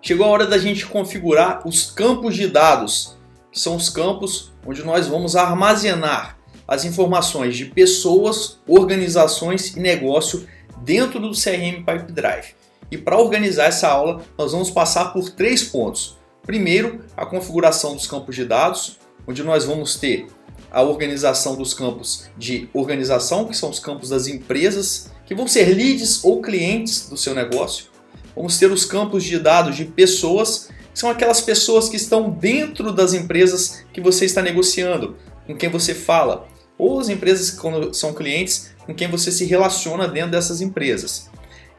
chegou a hora da gente configurar os campos de dados, que são os campos onde nós vamos armazenar as informações de pessoas, organizações e negócio dentro do CRM Pipedrive. E para organizar essa aula, nós vamos passar por 3 pontos. Primeiro, a configuração dos campos de dados, onde nós vamos ter a organização dos campos de organização, que são os campos das empresas, que vão ser leads ou clientes do seu negócio. Vamos ter os campos de dados de pessoas, que são aquelas pessoas que estão dentro das empresas que você está negociando, com quem você fala, ou as empresas que quando são clientes, com quem você se relaciona dentro dessas empresas.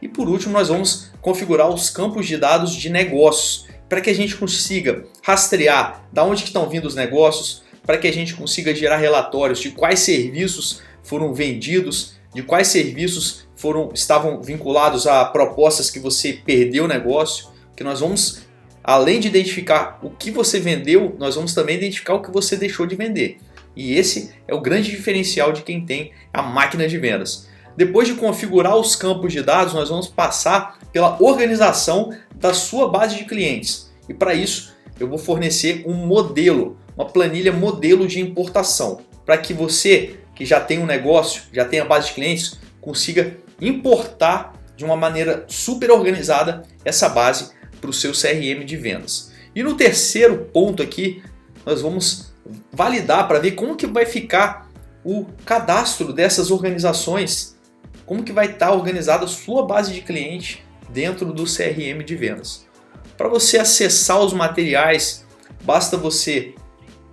E por último, nós vamos configurar os campos de dados de negócios, para que a gente consiga rastrear de onde que estão vindo os negócios, para que a gente consiga gerar relatórios de quais serviços foram vendidos, de quais serviços estavam vinculados a propostas que você perdeu o negócio, que nós vamos, além de identificar o que você vendeu, nós vamos também identificar o que você deixou de vender. E esse é o grande diferencial de quem tem a máquina de vendas. Depois de configurar os campos de dados, nós vamos passar pela organização da sua base de clientes. E para isso, eu vou fornecer um modelo, uma planilha modelo de importação, para que você, que já tem um negócio, já tem a base de clientes, consiga importar de uma maneira super organizada essa base para o seu CRM de vendas. E no terceiro ponto aqui, nós vamos validar para ver como que vai ficar o cadastro dessas organizações, como que vai estar organizada a sua base de cliente dentro do CRM de vendas. Para você acessar os materiais, basta você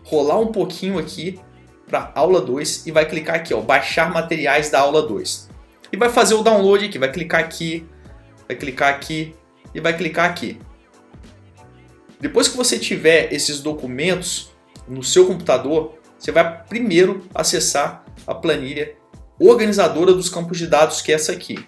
rolar um pouquinho aqui para aula 2 e vai clicar aqui, ó, baixar materiais da aula 2. E vai fazer o download aqui, vai clicar aqui e vai clicar aqui. Depois que você tiver esses documentos no seu computador, você vai primeiro acessar a planilha organizadora dos campos de dados, que é essa aqui.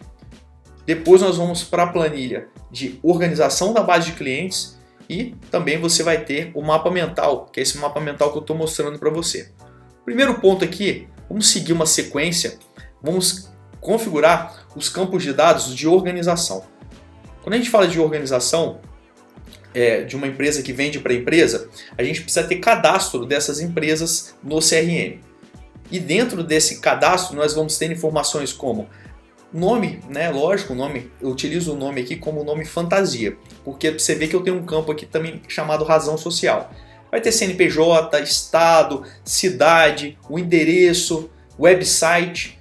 Depois nós vamos para a planilha de organização da base de clientes e também você vai ter o mapa mental, que é esse mapa mental que eu estou mostrando para você. Primeiro ponto aqui, vamos seguir uma sequência, vamos configurar os campos de dados de organização. Quando a gente fala de organização, de uma empresa que vende para empresa, a gente precisa ter cadastro dessas empresas no CRM. E dentro desse cadastro nós vamos ter informações como nome, né? Lógico, o nome, eu utilizo o nome aqui como nome fantasia, porque você vê que eu tenho um campo aqui também chamado razão social. Vai ter CNPJ, estado, cidade, o endereço, website,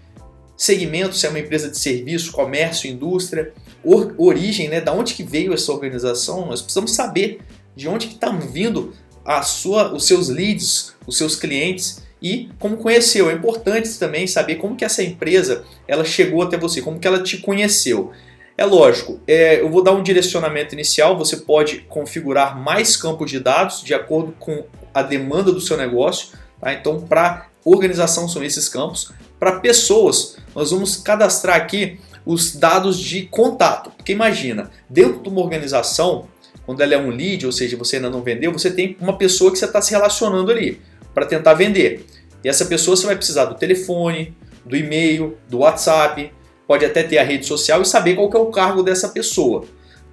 segmento, se é uma empresa de serviço, comércio, indústria, origem, né? Da onde que veio essa organização, nós precisamos saber de onde que estão vindo os seus leads, os seus clientes e como conheceu. É importante também saber como que essa empresa ela chegou até você, como que ela te conheceu. É lógico, eu vou dar um direcionamento inicial, você pode configurar mais campos de dados de acordo com a demanda do seu negócio. Tá? Então, para organização são esses campos. Para pessoas, nós vamos cadastrar aqui os dados de contato. Porque imagina, dentro de uma organização, quando ela é um lead, ou seja, você ainda não vendeu, você tem uma pessoa que você está se relacionando ali para tentar vender. E essa pessoa você vai precisar do telefone, do e-mail, do WhatsApp, pode até ter a rede social e saber qual que é o cargo dessa pessoa.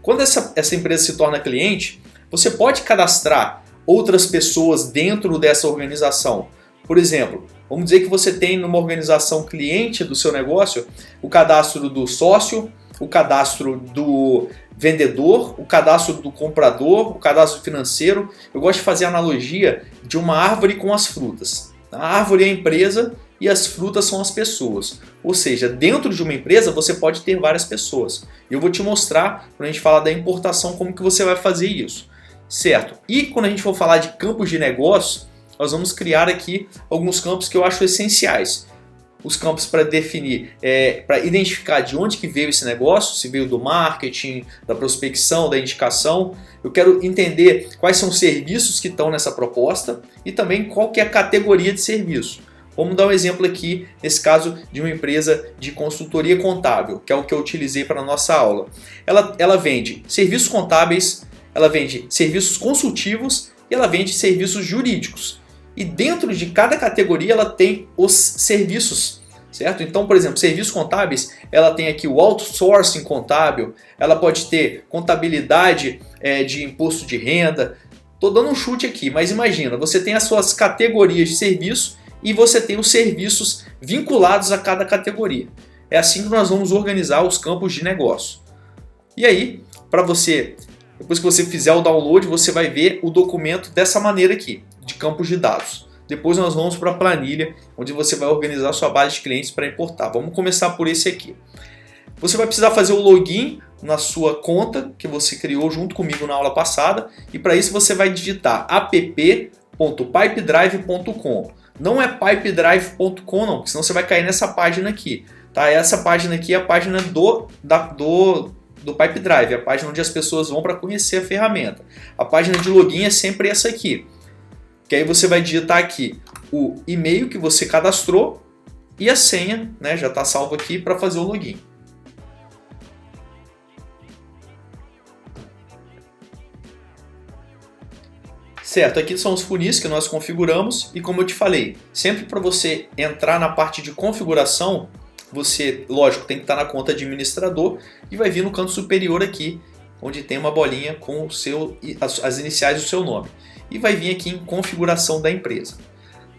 Quando essa empresa se torna cliente, você pode cadastrar outras pessoas dentro dessa organização. Por exemplo, vamos dizer que você tem numa organização cliente do seu negócio o cadastro do sócio, o cadastro do vendedor, o cadastro do comprador, o cadastro financeiro. Eu gosto de fazer a analogia de uma árvore com as frutas. A árvore é a empresa e as frutas são as pessoas. Ou seja, dentro de uma empresa você pode ter várias pessoas. E eu vou te mostrar, quando a gente falar da importação, como que você vai fazer isso. Certo? E quando a gente for falar de campos de negócio, nós vamos criar aqui alguns campos que eu acho essenciais. Os campos para definir, para identificar de onde que veio esse negócio, se veio do marketing, da prospecção, da indicação. Eu quero entender quais são os serviços que estão nessa proposta e também qual que é a categoria de serviço. Vamos dar um exemplo aqui, nesse caso, de uma empresa de consultoria contábil, que é o que eu utilizei para a nossa aula. Ela vende serviços contábeis, ela vende serviços consultivos e ela vende serviços jurídicos. E dentro de cada categoria ela tem os serviços certo? Então, por exemplo, serviços contábeis, ela tem aqui o outsourcing contábil, ela pode ter contabilidade de imposto de renda. Estou dando um chute aqui, mas imagina, você tem as suas categorias de serviço e você tem os serviços vinculados a cada categoria. É assim que nós vamos organizar os campos de negócio. E aí, depois que você fizer o download, você vai ver o documento dessa maneira aqui, de campos de dados. Depois nós vamos para a planilha, onde você vai organizar a sua base de clientes para importar. Vamos começar por esse aqui. Você vai precisar fazer o login na sua conta que você criou junto comigo na aula passada, e para isso você vai digitar app.pipedrive.com. Não é pipedrive.com não, porque senão você vai cair nessa página aqui. Tá? Essa página aqui é a página do Pipedrive, a página onde as pessoas vão para conhecer a ferramenta. A página de login é sempre essa aqui. Que aí você vai digitar aqui o e-mail que você cadastrou e a senha, né, já está salvo aqui para fazer o login. Certo, aqui são os funis que nós configuramos e como eu te falei, sempre para você entrar na parte de configuração, você, lógico, tem que estar na conta administrador e vai vir no canto superior aqui, onde tem uma bolinha com as iniciais do seu nome. E vai vir aqui em configuração da empresa.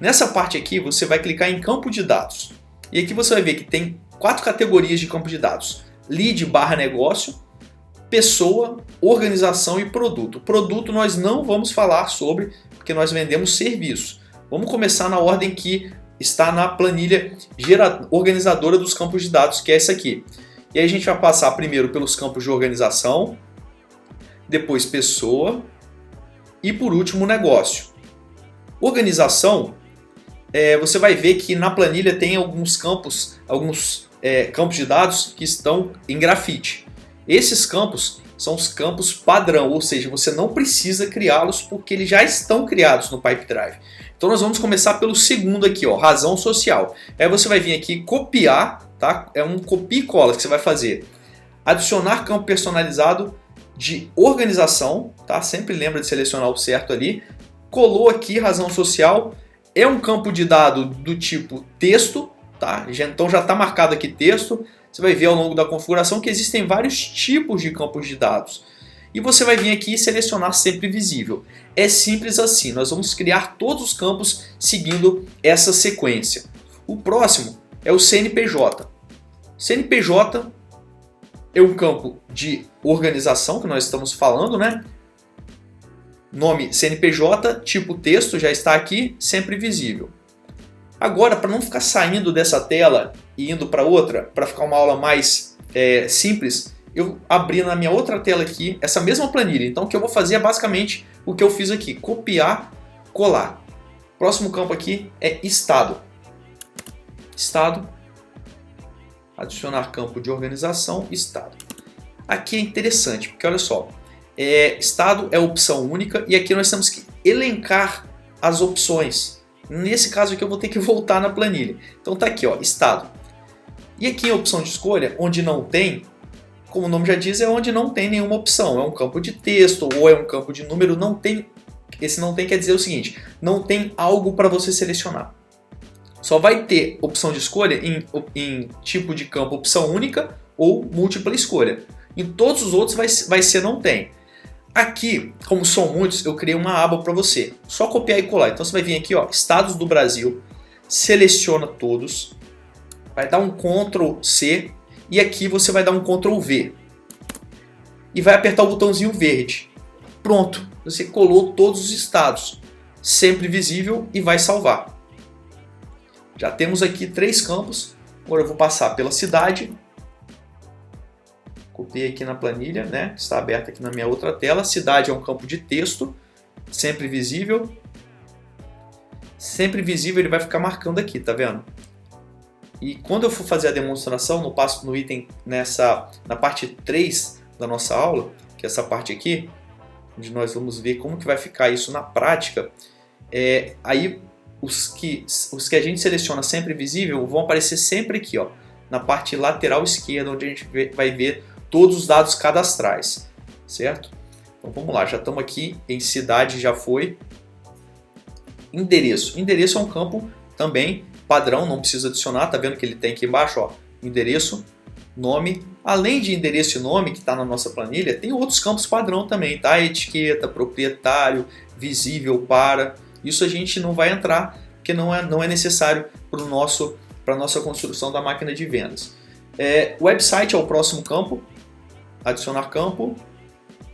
Nessa parte aqui, você vai clicar em campo de dados. E aqui você vai ver que tem 4 categorias de campo de dados. Lead/negócio, pessoa, organização e produto. Produto nós não vamos falar sobre, porque nós vendemos serviço. Vamos começar na ordem que está na planilha organizadora dos campos de dados, que é essa aqui. E aí a gente vai passar primeiro pelos campos de organização, depois pessoa e por último negócio. Organização, você vai ver que na planilha tem alguns campos de dados que estão em grafite. Esses campos são os campos padrão, ou seja, você não precisa criá-los porque eles já estão criados no Pipedrive. Então nós vamos começar pelo segundo aqui, ó, razão social. Aí você vai vir aqui copiar, tá? É um copia e cola que você vai fazer. Adicionar campo personalizado de organização, tá? Sempre lembra de selecionar o certo ali. Colou aqui razão social, é um campo de dado do tipo texto, tá? Então já está marcado aqui texto. Você vai ver ao longo da configuração que existem vários tipos de campos de dados. E você vai vir aqui e selecionar sempre visível. É simples assim, nós vamos criar todos os campos seguindo essa sequência. O próximo é o CNPJ. CNPJ é um campo de organização que nós estamos falando, né? Nome CNPJ, tipo texto já está aqui, sempre visível. Agora, para não ficar saindo dessa tela e indo para outra, para ficar uma aula mais simples, eu abri na minha outra tela aqui essa mesma planilha. Então o que eu vou fazer é basicamente o que eu fiz aqui, copiar, colar. Próximo campo aqui é estado. Estado, adicionar campo de organização, estado. Aqui é interessante, porque olha só, estado é opção única e aqui nós temos que elencar as opções. Nesse caso aqui eu vou ter que voltar na planilha. Então tá aqui, ó, estado. E aqui a opção de escolha, onde não tem, como o nome já diz, é onde não tem nenhuma opção. É um campo de texto ou é um campo de número, não tem. Esse não tem quer dizer o seguinte, não tem algo para você selecionar. Só vai ter opção de escolha em tipo de campo opção única ou múltipla escolha. Em todos os outros vai ser não tem. Aqui, como são muitos, eu criei uma aba para você. Só copiar e colar. Então você vai vir aqui, ó, estados do Brasil, seleciona todos, vai dar um Ctrl C e aqui você vai dar um Ctrl V. E vai apertar o botãozinho verde. Pronto, você colou todos os estados, sempre visível e vai salvar. Já temos aqui 3 campos. Agora eu vou passar pela cidade. Copiei aqui na planilha, né? Está aberta aqui na minha outra tela. Cidade é um campo de texto, sempre visível. Sempre visível ele vai ficar marcando aqui, tá vendo? E quando eu for fazer a demonstração, no item, na parte 3 da nossa aula, que é essa parte aqui, onde nós vamos ver como que vai ficar isso na prática, aí os que a gente seleciona sempre visível vão aparecer sempre aqui, ó, na parte lateral esquerda, onde a gente vai ver todos os dados cadastrais, certo? Então vamos lá, já estamos aqui em cidade, já foi. Endereço. Endereço é um campo também padrão, não precisa adicionar, tá vendo que ele tem aqui embaixo, ó, endereço, nome. Além de endereço e nome, que está na nossa planilha, tem outros campos padrão também, tá? Etiqueta, proprietário, visível para. Isso a gente não vai entrar, porque não é necessário para a nossa construção da máquina de vendas. Website é o próximo campo. Adicionar campo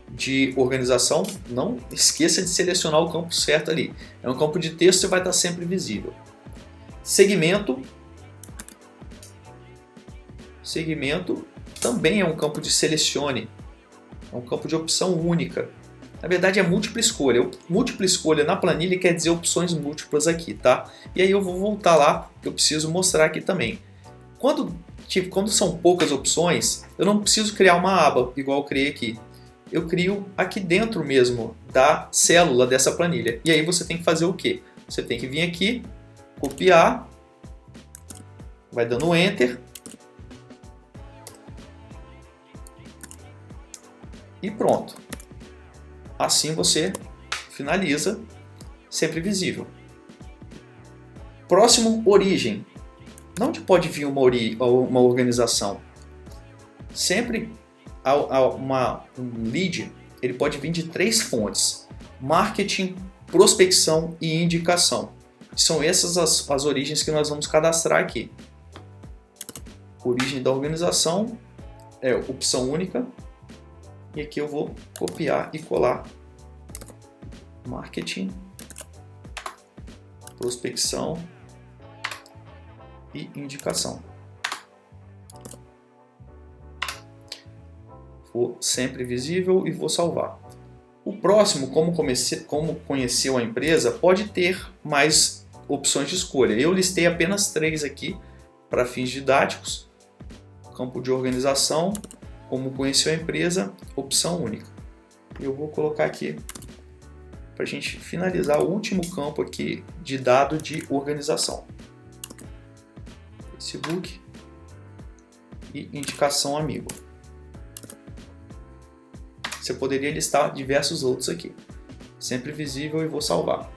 de organização. Não esqueça de selecionar o campo certo ali. É um campo de texto e vai estar sempre visível. Segmento. Segmento também é um campo de selecione. É um campo de opção única. Na verdade é múltipla escolha. Múltipla escolha na planilha quer dizer opções múltiplas aqui, tá? E aí eu vou voltar lá, que eu preciso mostrar aqui também. Quando são poucas opções, eu não preciso criar uma aba, igual eu criei aqui. Eu crio aqui dentro mesmo da célula dessa planilha. E aí você tem que fazer o quê? Você tem que vir aqui, copiar, vai dando Enter. E pronto. Assim você finaliza, sempre visível. Próximo, origem. De onde pode vir uma organização? Sempre um lead ele pode vir de 3 fontes: marketing, prospecção e indicação. São essas as origens que nós vamos cadastrar aqui. Origem da organização é opção única. E aqui eu vou copiar e colar marketing, prospecção e indicação. Vou sempre visível e vou salvar. O próximo, como conheceu a empresa, pode ter mais opções de escolha. Eu listei apenas 3 aqui para fins didáticos. Campo de organização, como conheceu a empresa, opção única. Eu vou colocar aqui para a gente finalizar o último campo aqui de dado de organização. Facebook e indicação amigo. Você poderia listar diversos outros aqui. Sempre visível e vou salvar.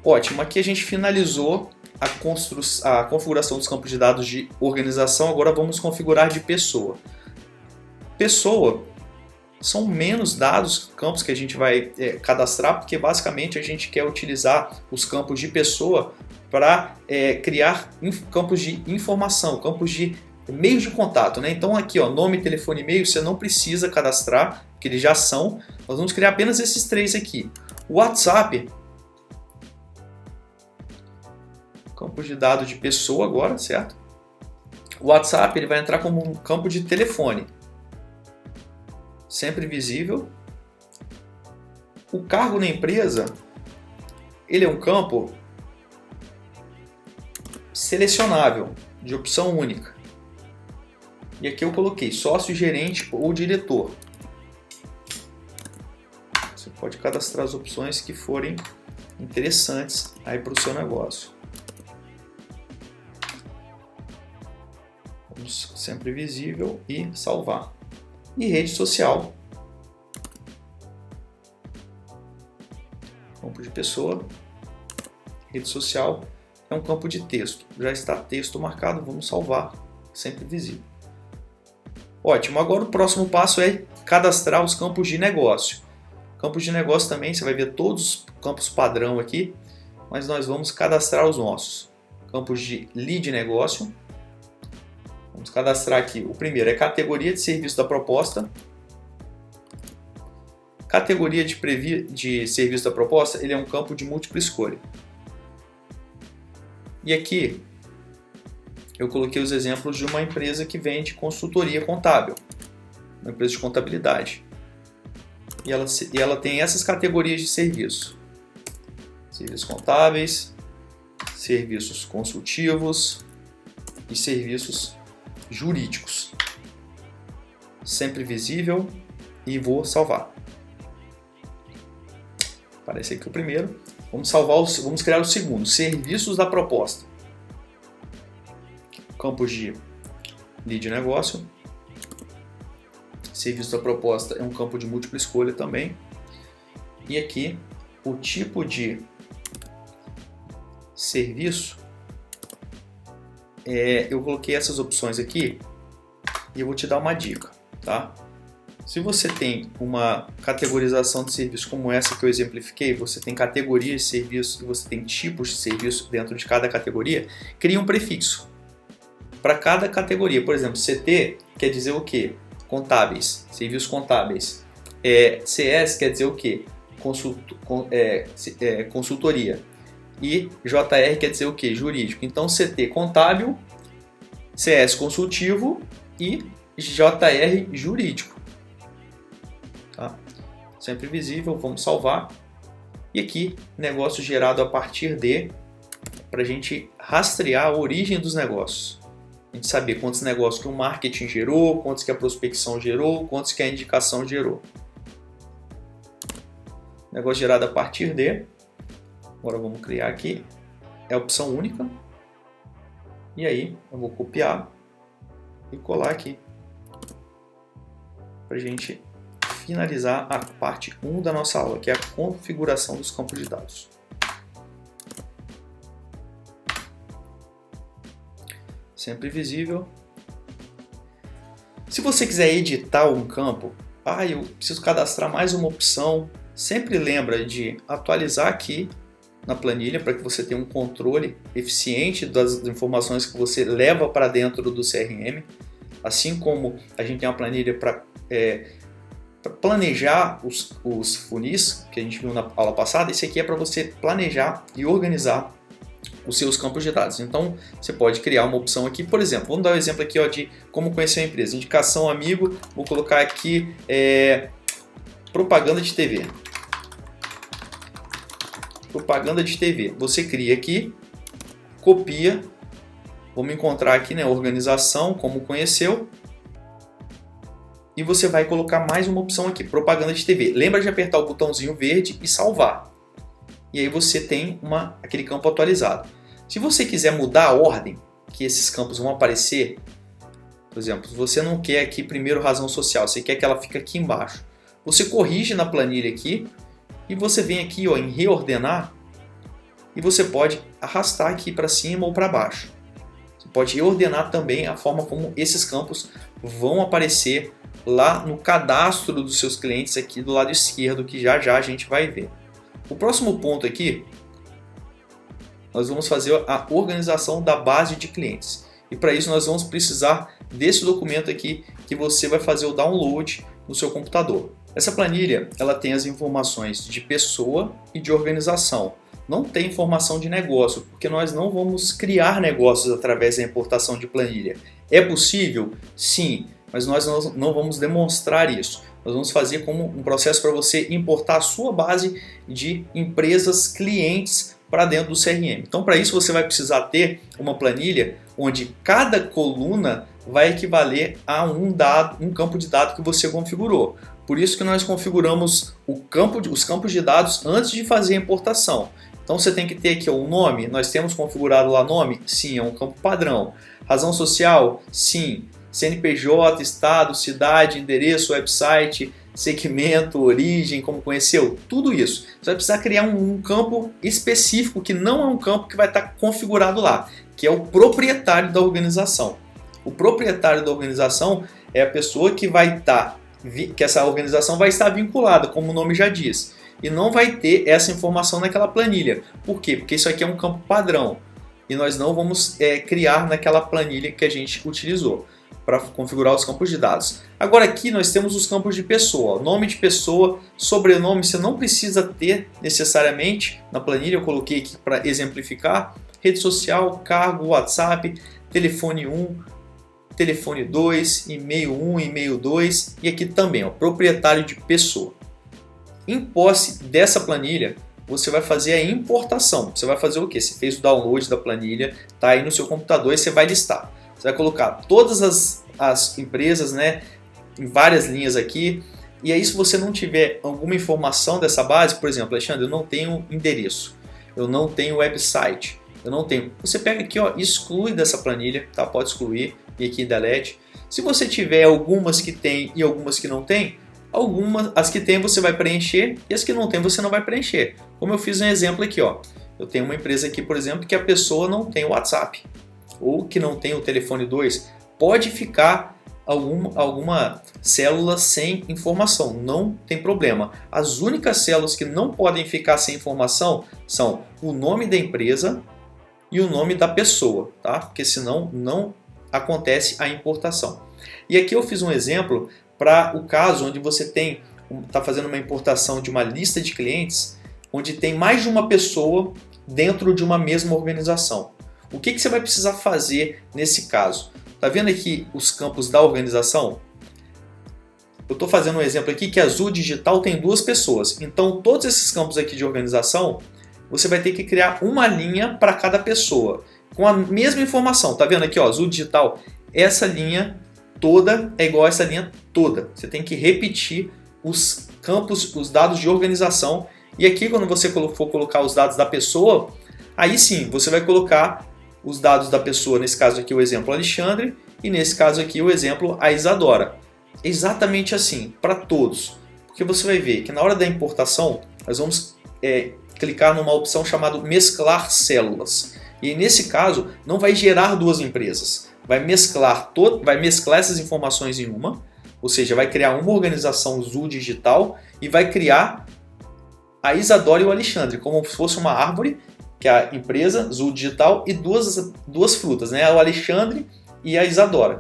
Ótimo, aqui a gente finalizou a configuração dos campos de dados de organização. Agora vamos configurar de pessoa. Pessoa são menos dados, campos que a gente vai cadastrar, porque basicamente a gente quer utilizar os campos de pessoa para criar campos de informação, campos de meios de contato, né? Então aqui, ó, nome, telefone, e-mail, você não precisa cadastrar, porque eles já são. Nós vamos criar apenas esses 3 aqui. O WhatsApp, campo de dados de pessoa agora, certo? O WhatsApp ele vai entrar como um campo de telefone. Sempre visível. O cargo na empresa, ele é um campo selecionável, de opção única. E aqui eu coloquei sócio, gerente ou diretor. Você pode cadastrar as opções que forem interessantes aí para o seu negócio. Vamos sempre visível e salvar. E rede social. Campo de pessoa. Rede social é um campo de texto. Já está texto marcado, vamos salvar, sempre visível. Ótimo, agora o próximo passo é cadastrar os campos de negócio. Campos de negócio também, você vai ver todos os campos padrão aqui, mas nós vamos cadastrar os nossos. Campos de lead negócio. Vamos cadastrar aqui. O primeiro é categoria de serviço da proposta. Categoria de serviço da proposta, ele é um campo de múltipla escolha. E aqui eu coloquei os exemplos de uma empresa que vende consultoria contábil, uma empresa de contabilidade. E ela tem essas categorias de serviço: serviços contábeis, serviços consultivos e serviços jurídicos. Sempre visível e vou salvar. Aparece aqui o primeiro. Vamos criar o segundo, serviços da proposta. Campos de lead negócio. Serviço da proposta é um campo de múltipla escolha também. E aqui o tipo de serviço eu coloquei essas opções aqui e eu vou te dar uma dica, tá? Se você tem uma categorização de serviço como essa que eu exemplifiquei, você tem categorias de serviço e você tem tipos de serviço dentro de cada categoria, cria um prefixo para cada categoria. Por exemplo, CT quer dizer o quê? Contábeis, serviços contábeis. CS quer dizer o quê? Consultoria. E JR quer dizer o quê? Jurídico. Então CT contábil, CS consultivo e JR jurídico. Tá? Sempre visível, vamos salvar. E aqui, negócio gerado a partir de, para a gente rastrear a origem dos negócios. A gente saber quantos negócios que o marketing gerou, quantos que a prospecção gerou, quantos que a indicação gerou. Negócio gerado a partir de, agora vamos criar aqui, é a opção única. E aí, eu vou copiar e colar aqui, para a gente finalizar a parte 1 da nossa aula, que é a configuração dos campos de dados. Sempre visível. Se você quiser editar um campo, eu preciso cadastrar mais uma opção, sempre lembra de atualizar aqui na planilha para que você tenha um controle eficiente das informações que você leva para dentro do CRM, assim como a gente tem uma planilha para planejar os funis que a gente viu na aula passada. Esse aqui é para você planejar e organizar os seus campos de dados. Então você pode criar uma opção aqui, por exemplo, vamos dar um exemplo aqui de como conhecer a empresa. Indicação amigo, vou colocar aqui propaganda de TV. Propaganda de TV. Você cria aqui, copia, vamos encontrar aqui, organização, como conheceu. E você vai colocar mais uma opção aqui, propaganda de TV. Lembra de apertar o botãozinho verde e salvar. E aí você tem aquele campo atualizado. Se você quiser mudar a ordem que esses campos vão aparecer, por exemplo, se você não quer aqui primeiro razão social, você quer que ela fique aqui embaixo, você corrige na planilha aqui e você vem aqui em reordenar e você pode arrastar aqui para cima ou para baixo. Você pode reordenar também a forma como esses campos vão aparecer lá no cadastro dos seus clientes aqui do lado esquerdo, que já a gente vai ver. O próximo ponto aqui, nós vamos fazer a organização da base de clientes. E para isso nós vamos precisar desse documento aqui que você vai fazer o download no seu computador. Essa planilha ela tem as informações de pessoa e de organização. Não tem informação de negócio, porque nós não vamos criar negócios através da importação de planilha. É possível? Sim, mas nós não vamos demonstrar isso. Nós vamos fazer como um processo para você importar a sua base de empresas clientes para dentro do CRM. Então, para isso você vai precisar ter uma planilha onde cada coluna vai equivaler a um campo de dados que você configurou. Por isso que nós configuramos os campos de dados antes de fazer a importação. Então você tem que ter aqui o nome, nós temos configurado lá nome? Sim, é um campo padrão. Razão social? Sim. CNPJ, estado, cidade, endereço, website, segmento, origem, como conheceu, tudo isso. Você vai precisar criar um campo específico que não é um campo que vai estar configurado lá, que é o proprietário da organização. O proprietário da organização é a pessoa que que essa organização vai estar vinculada, como o nome já diz, e não vai ter essa informação naquela planilha. Por quê? Porque isso aqui é um campo padrão e nós não vamos criar naquela planilha que a gente utilizou para configurar os campos de dados. Agora aqui nós temos os campos de pessoa, nome de pessoa, sobrenome, você não precisa ter necessariamente na planilha, eu coloquei aqui para exemplificar, rede social, cargo, WhatsApp, telefone 1, telefone 2, e-mail 1, e-mail 2 e aqui também, proprietário de pessoa. Em posse dessa planilha, você vai fazer a importação. Você vai fazer o quê? Você fez o download da planilha, está aí no seu computador e você vai listar. Você vai colocar todas as empresas, em várias linhas aqui. E aí, se você não tiver alguma informação dessa base, por exemplo, Alexandre, eu não tenho endereço, eu não tenho website, eu não tenho. Você pega aqui, exclui dessa planilha, tá? Pode excluir e aqui delete. Se você tiver algumas que tem e algumas que não tem, as que tem você vai preencher e as que não tem você não vai preencher. Como eu fiz um exemplo aqui, eu tenho uma empresa aqui, por exemplo, que a pessoa não tem WhatsApp. ou que não tem o telefone 2, pode ficar alguma célula sem informação, não tem problema. As únicas células que não podem ficar sem informação são o nome da empresa e o nome da pessoa, tá? Porque senão não acontece a importação. E aqui eu fiz um exemplo para o caso onde você está fazendo uma importação de uma lista de clientes, onde tem mais de uma pessoa dentro de uma mesma organização. O que você vai precisar fazer nesse caso? Tá vendo aqui os campos da organização? Eu estou fazendo um exemplo aqui que Azul Digital tem 2 pessoas. Então todos esses campos aqui de organização, você vai ter que criar uma linha para cada pessoa, com a mesma informação. Tá vendo aqui, ó, Azul Digital, essa linha toda é igual a essa linha toda. Você tem que repetir os campos, os dados de organização. E aqui quando você for colocar os dados da pessoa, aí sim, você vai colocar os dados da pessoa, nesse caso aqui o exemplo Alexandre, e nesse caso aqui o exemplo a Isadora. Exatamente assim, para todos. Porque você vai ver que na hora da importação, nós vamos clicar numa opção chamada mesclar células. E nesse caso, não vai gerar 2 empresas. Vai mesclar essas informações em uma, ou seja, vai criar uma organização Azul Digital e vai criar a Isadora e o Alexandre, como se fosse uma árvore, que é a empresa Azul Digital, e duas frutas, né? O Alexandre e a Isadora.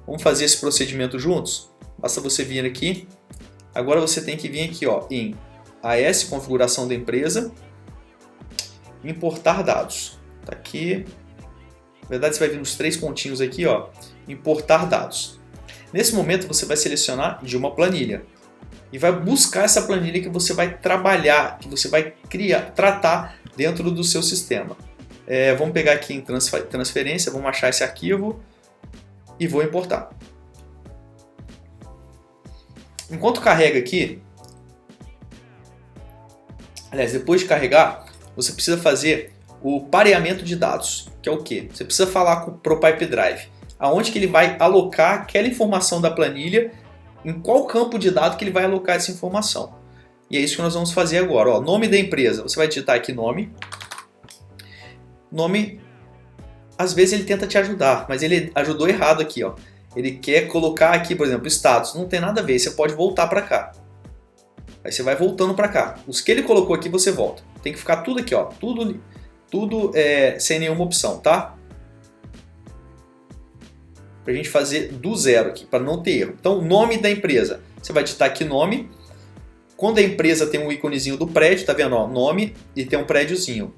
Vamos fazer esse procedimento juntos? Basta você vir aqui. Agora você tem que vir aqui, ó, em AS, configuração da empresa, importar dados. Tá aqui. Na verdade, você vai vir nos 3 pontinhos aqui, ó, importar dados. Nesse momento, você vai selecionar de uma planilha e vai buscar essa planilha que você vai trabalhar, que você vai tratar dentro do seu sistema. Vamos pegar aqui em transferência, vamos achar esse arquivo e vou importar. Enquanto carrega aqui, aliás, depois de carregar, você precisa fazer o pareamento de dados, que é o quê? Você precisa falar pro Pipe Drive, aonde que ele vai alocar aquela informação da planilha, em qual campo de dados que ele vai alocar essa informação. E é isso que nós vamos fazer agora. Ó, nome da empresa, você vai digitar aqui nome. Nome, às vezes ele tenta te ajudar, mas ele ajudou errado aqui, ó. Ele quer colocar aqui, por exemplo, status. Não tem nada a ver, você pode voltar para cá. Aí você vai voltando para cá. Os que ele colocou aqui, você volta. Tem que ficar tudo aqui, ó. Tudo sem nenhuma opção, tá? Pra gente fazer do zero aqui, para não ter erro. Então, nome da empresa. Você vai digitar aqui nome. Quando a empresa tem um íconezinho do prédio, tá vendo? Ó, nome e tem um prédiozinho.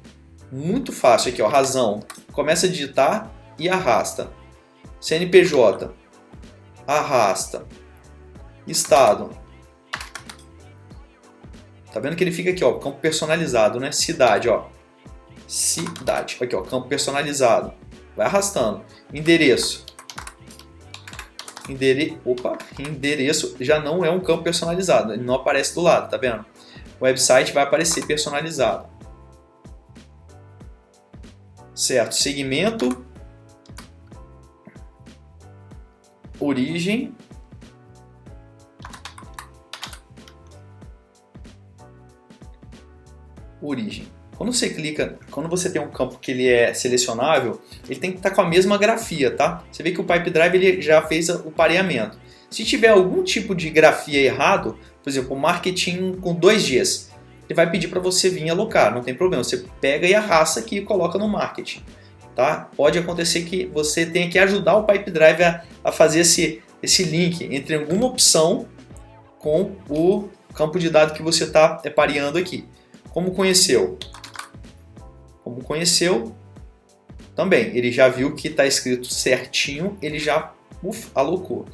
Muito fácil aqui, ó. Razão. Começa a digitar e arrasta. CNPJ. Arrasta. Estado. Tá vendo que ele fica aqui, ó, campo personalizado, né? Cidade, ó. Cidade. Aqui, ó, campo personalizado. Vai arrastando. Endereço. Endereço já não é um campo personalizado, ele não aparece do lado, tá vendo? O website vai aparecer personalizado. Certo, segmento, origem, quando você tem um campo que ele é selecionável, ele tem que estar com a mesma grafia, tá? Você vê que o Pipe Drive ele já fez o pareamento. Se tiver algum tipo de grafia errado, por exemplo, marketing com 2 Gs, ele vai pedir para você vir alocar, não tem problema. Você pega e arrasta aqui e coloca no marketing, tá? Pode acontecer que você tenha que ajudar o Pipe Drive a fazer esse link entre alguma opção com o campo de dados que você está pareando aqui. Como conheceu? Como conheceu, também, ele já viu que está escrito certinho, ele já alocou.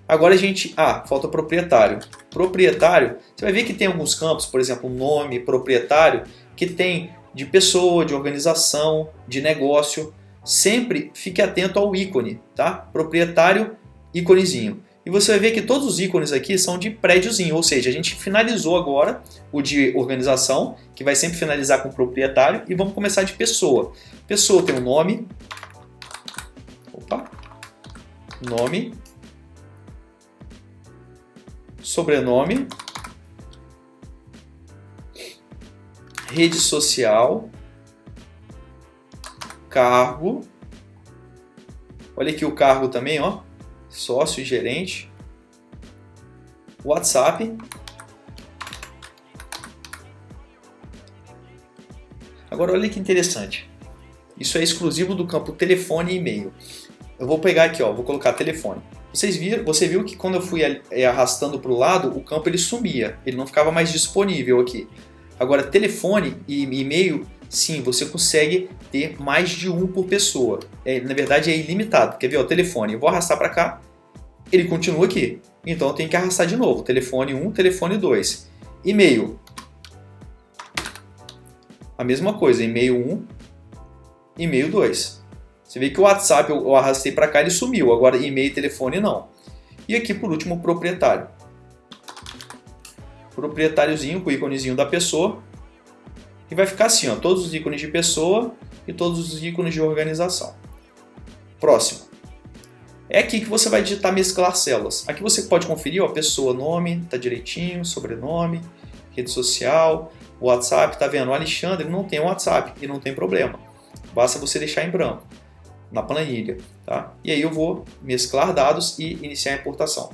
Agora a gente, falta proprietário. Proprietário, você vai ver que tem alguns campos, por exemplo, nome, proprietário, que tem de pessoa, de organização, de negócio. Sempre fique atento ao ícone, tá? Proprietário, íconezinho. E você vai ver que todos os ícones aqui são de prédiozinho, ou seja, a gente finalizou agora o de organização, que vai sempre finalizar com proprietário, e vamos começar de pessoa. Pessoa tem um nome, nome, sobrenome, rede social, cargo, Olha aqui o cargo também, ó, sócio e gerente. WhatsApp. Agora olha que interessante. Isso é exclusivo do campo telefone e e-mail. Eu vou pegar aqui, ó, vou colocar telefone. Você viu que quando eu fui arrastando para o lado, o campo ele sumia, ele não ficava mais disponível aqui. Agora, telefone e e-mail, sim, você consegue ter mais de um por pessoa. Na verdade, é ilimitado. Quer ver? O telefone, eu vou arrastar para cá, ele continua aqui. Então, eu tenho que arrastar de novo. Telefone 1, telefone 2. E-mail. A mesma coisa, e-mail 1, e-mail 2. Você vê que o WhatsApp eu arrastei para cá, ele sumiu. Agora, e-mail e telefone não. E aqui, por último, o proprietário. Proprietáriozinho com o íconezinho da pessoa. E vai ficar assim, ó, todos os ícones de pessoa e todos os ícones de organização. Próximo. É aqui que você vai digitar mesclar células. Aqui você pode conferir, ó, pessoa, nome, tá direitinho, sobrenome, rede social, WhatsApp, tá vendo? O Alexandre não tem WhatsApp e não tem problema. Basta você deixar em branco na planilha, tá? E aí eu vou mesclar dados e iniciar a importação.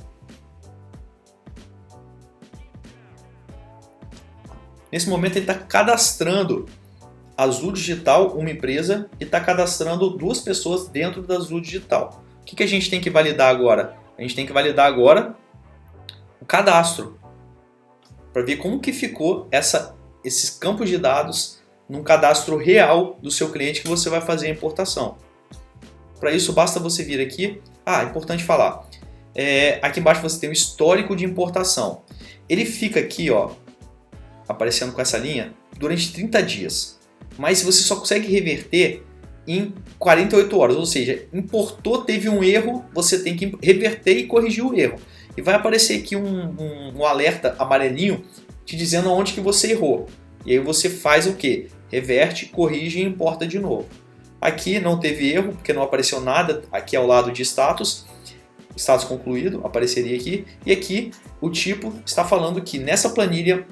Nesse momento ele está cadastrando a Azul Digital, uma empresa, e está cadastrando 2 pessoas dentro da Azul Digital. O que a gente tem que validar agora? A gente tem que validar agora o cadastro, para ver como que ficou esses campos de dados num cadastro real do seu cliente que você vai fazer a importação. Para isso, basta você vir aqui. É importante falar. Aqui embaixo você tem o histórico de importação. Ele fica aqui, ó, aparecendo com essa linha, durante 30 dias. Mas você só consegue reverter em 48 horas. Ou seja, importou, teve um erro, você tem que reverter e corrigir o erro. E vai aparecer aqui um alerta amarelinho te dizendo onde que você errou. E aí você faz o quê? Reverte, corrige e importa de novo. Aqui não teve erro, porque não apareceu nada aqui ao lado de status. Status concluído, apareceria aqui. E aqui o tipo está falando que nessa planilha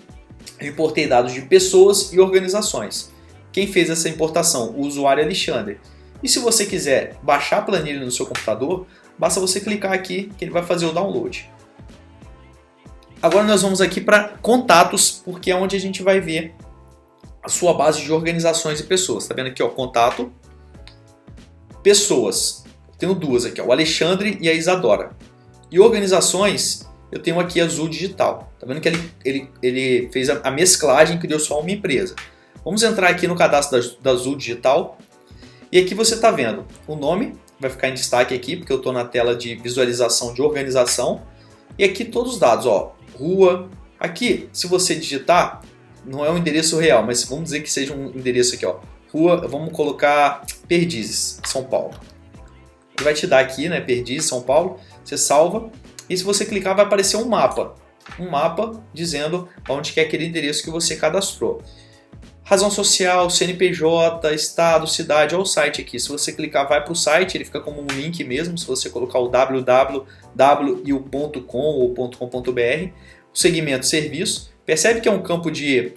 eu importei dados de pessoas e organizações. Quem fez essa importação? O usuário Alexandre. E se você quiser baixar a planilha no seu computador, basta você clicar aqui que ele vai fazer o download. Agora nós vamos aqui para contatos, porque é onde a gente vai ver a sua base de organizações e pessoas. Está vendo aqui, ó, contato, pessoas. Eu tenho 2 aqui, ó, o Alexandre e a Isadora. E organizações, eu tenho aqui a Azul Digital. Tá vendo que ele fez a mesclagem, criou só uma empresa. Vamos entrar aqui no cadastro da Azul Digital. E aqui você está vendo o nome, vai ficar em destaque aqui, porque eu estou na tela de visualização de organização. E aqui todos os dados, ó, rua. Aqui, se você digitar, não é um endereço real, mas vamos dizer que seja um endereço aqui, ó. Rua, vamos colocar Perdizes, São Paulo. Ele vai te dar aqui, né, Perdizes, São Paulo. Você salva. E se você clicar, vai aparecer um mapa. Um mapa dizendo onde que é aquele endereço que você cadastrou. Razão social, CNPJ, estado, cidade, olha o site aqui. Se você clicar, vai para o site, ele fica como um link mesmo. Se você colocar o www.com ou .com.br, o segmento serviço, percebe que é um campo de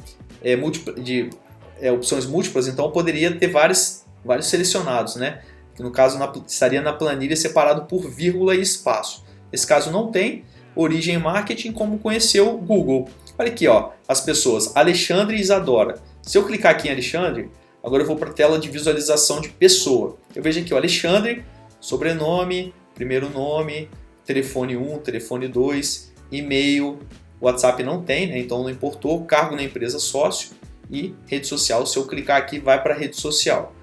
opções múltiplas, então eu poderia ter vários selecionados, né? Que no caso estaria na planilha separado por vírgula e espaço. Nesse caso não tem. Origem marketing, como conheceu o Google. Olha aqui, ó, as pessoas Alexandre e Isadora. Se eu clicar aqui em Alexandre, agora eu vou para a tela de visualização de pessoa. Eu vejo aqui o Alexandre, sobrenome, primeiro nome, telefone 1, telefone 2, e-mail, WhatsApp não tem, né? Então não importou, cargo na empresa sócio e rede social. Se eu clicar aqui, vai para a rede social.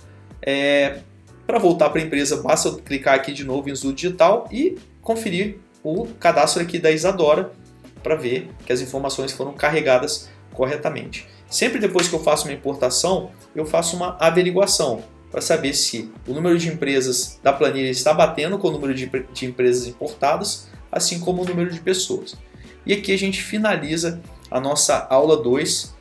Para voltar para a empresa, basta eu clicar aqui de novo em Azul Digital e conferir o cadastro aqui da Isadora para ver que as informações foram carregadas corretamente. Sempre depois que eu faço uma importação, eu faço uma averiguação para saber se o número de empresas da planilha está batendo com o número de empresas importadas, assim como o número de pessoas. E aqui a gente finaliza a nossa aula 2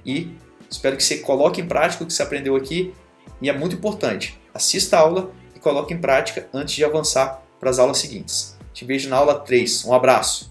e espero que você coloque em prática o que você aprendeu aqui. E é muito importante, assista a aula e coloque em prática antes de avançar para as aulas seguintes. Te vejo na aula 3. Um abraço!